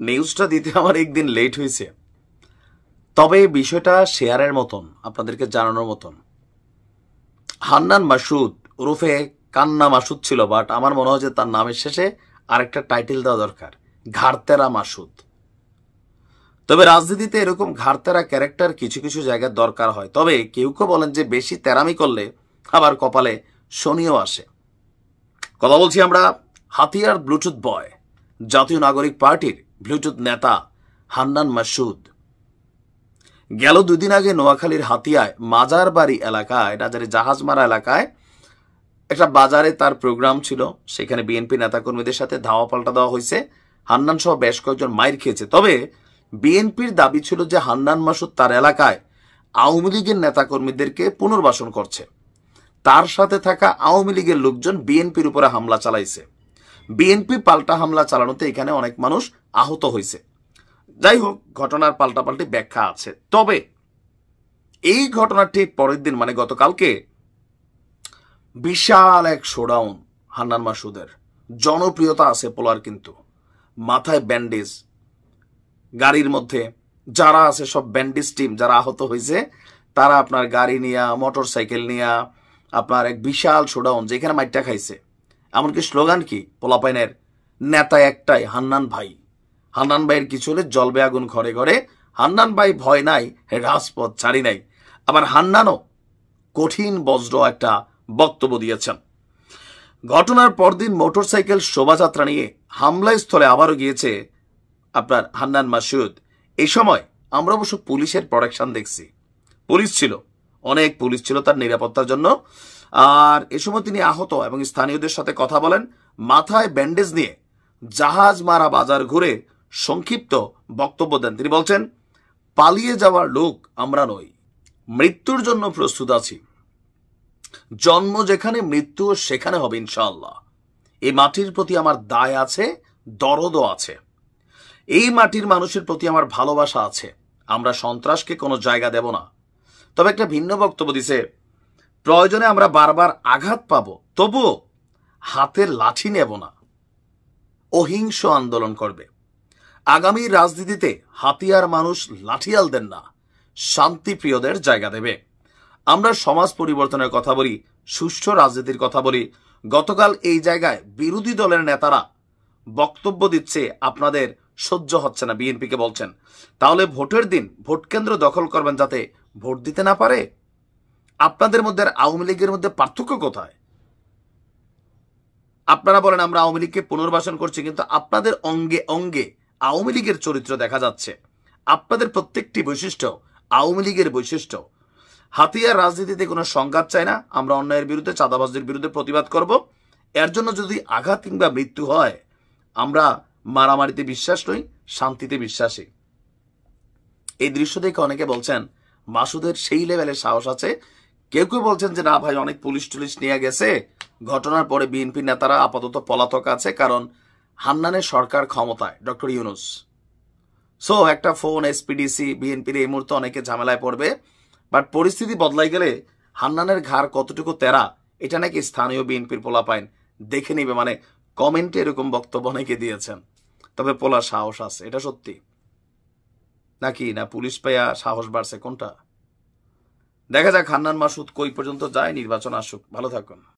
নিউজটা দিতে আমার একদিন লেট হয়েছে, তবে বিষয়টা শেয়ারের মতন, আপনাদেরকে জানানোর মতন। হান্নান মাসুদ ওরফে কান্না মাসুদ ছিল, বাট আমার মনে হয় যে তার নামের শেষে আরেকটা টাইটেল দেওয়া দরকার, ঘাড়তেরা মাসুদ। তবে রাজনীতিতে এরকম ঘাড়তেরা ক্যারেক্টার কিছু কিছু জায়গায় দরকার হয়। তবে কেউ কেউ বলেন যে বেশি তেরামি করলে আবার কপালে শনিও আসে। কথা বলছি আমরা হাতিয়ার ব্লুটুথ বয়, জাতীয় নাগরিক পার্টির ব্লুটুথ নেতা হান্নান মাসুদ। গেল দুদিন আগে নোয়াখালীর হাতিয়ায় মাজার বাড়ি এলাকায়, রাজারি জাহাজমারা এলাকায় একটা বাজারে তার প্রোগ্রাম ছিল। সেখানে বিএনপি নেতাকর্মীদের সাথে ধাওয়া পাল্টা দেওয়া হয়েছে। হান্নান সহ বেশ কয়েকজন মাইর খেয়েছে। তবে বিএনপির দাবি ছিল যে হান্নান মাসুদ তার এলাকায় আওয়ামী লীগের নেতাকর্মীদেরকে পুনর্বাসন করছে। তার সাথে থাকা আওয়ামী লীগের লোকজন বিএনপির উপরে হামলা চালাইছে। বিএনপি পাল্টা হামলা চালানোতে এখানে অনেক মানুষ আহত হয়েছে। যাই হোক, ঘটনার পাল্টাপাল্টি ব্যাখ্যা আছে। তবে এই ঘটনাটি পরের দিন মানে গতকালকে বিশাল এক শোডাউন হান্নান মাসুদের। জনপ্রিয়তা আছে পোলার, কিন্তু মাথায় ব্যান্ডেজ, গাড়ির মধ্যে যারা আছে সব ব্যান্ডেজ টিম, যারা আহত হয়েছে তারা আপনার গাড়ি নিয়ে মোটর সাইকেল নিয়ে আপনার এক বিশাল শোডাউন, যেখানে মাইটটা খাইছে। এমনকি স্লোগান কি পোলাপাইনের, নেতা একটাই হান্নান ভাই। হান্নান ভাইয়ের কিছু হলে জ্বলবে আগুন ঘরে ঘরে। হান্নান ভাই ভয় নাই, রাজপথ ছাড়ি নাই। আবার হান্নানও কঠিন বজ্র একটা বক্তব্য দিয়েছেন। ঘটনার পরদিন মোটরসাইকেল শোভাযাত্রা নিয়ে হামলাস্থলে আবারও গিয়েছে আপনার হান্নান মাসুদ। এই সময় আমরা অবশ্য পুলিশের প্রোটেকশন দেখছি। পুলিশ ছিল, অনেক পুলিশ ছিল তার নিরাপত্তার জন্য। আর এ সময় তিনি আহত এবং স্থানীয়দের সাথে কথা বলেন। মাথায় ব্যান্ডেজ নিয়ে জাহাজ মারা বাজার ঘুরে সংক্ষিপ্ত বক্তব্য দেন। তিনি বলছেন, পালিয়ে যাওয়ার লোক আমরা নই, মৃত্যুর জন্য প্রস্তুত আছি। জন্ম যেখানে, মৃত্যু সেখানে হবে ইনশাআল্লাহ। এই মাটির প্রতি আমার দায় আছে, দরদও আছে। এই মাটির মানুষের প্রতি আমার ভালোবাসা আছে। আমরা সন্ত্রাসকে কোনো জায়গা দেব না। তবে একটা ভিন্ন বক্তব্য দিছে, প্রয়োজনে আমরা বারবার আঘাত পাবো, তবুও হাতের লাঠি নেব না, অহিংস আন্দোলন করবে। আগামী রাজনীতিতে হাতিয়ার মানুষ লাঠিয়াল দেন না, শান্তিপ্রিয়দের জায়গা দেবে। আমরা সমাজ পরিবর্তনের কথা বলি, সুষ্ঠু রাজনীতির কথা বলি। গতকাল এই জায়গায় বিরোধী দলের নেতারা বক্তব্য দিচ্ছে, আপনাদের সহ্য হচ্ছে না, বিএনপিকে বলছেন তাহলে ভোটের দিন ভোট কেন্দ্র দখল করবেন যাতে ভোট দিতে না পারে। আপনাদের মধ্যে আর আওয়ামী লীগের মধ্যে পার্থক্য কোথায়? আপনারা বলেন আমরা আওয়ামী লীগকে পুনর্বাসন করছি, কিন্তু আপনাদের অঙ্গে অঙ্গে আওয়ামী লীগের চরিত্র দেখা যাচ্ছে। আপনাদের প্রত্যেকটি বৈশিষ্ট্য আওয়ামী লীগের বৈশিষ্ট্য। হাতিয়ার রাজনীতিতে কোনো সংঘাত চাই না। আমরা অন্যায়ের বিরুদ্ধে, চাঁদাবাজদের বিরুদ্ধে প্রতিবাদ করব। এর জন্য যদি আঘাত কিংবা মৃত্যু হয়, আমরা মারামারিতে বিশ্বাস নই, শান্তিতে বিশ্বাসী। এই দৃশ্য দেখে অনেকে বলছেন মাসুদের সেই লেভেলের সাহস আছে। কেউ কেউ বলছেন যে না ভাই, অনেক পুলিশ টুলিশ নিয়ে গেছে, ঘটনার পরে বিএনপি নেতারা আপাতত পলাতক আছে, কারণ হান্নানের সরকার ক্ষমতায়, ডক্টর ইউনূস। সো একটা ফোন এসপিডিসি বিএনপির এই মুহূর্তে অনেকে ঝামেলায় পড়বে। বাট পরিস্থিতি বদলাই গেলে হান্নানের ঘাড় কতটুকু তেরা, এটা নাকি স্থানীয় বিএনপির পোলাপাইন দেখে নিবে। মানে কমেন্টে এরকম বক্তব্য অনেকে দিয়েছেন। তবে পোলা সাহস আছে, এটা সত্যি নাকি না পুলিশ পাইয়া সাহস বাড়ছে, কোনটা? দেখা যাক হান্নান মাসুদ কই পর্যন্ত যায়। নির্বাচন আসুক। ভালো থাকুন।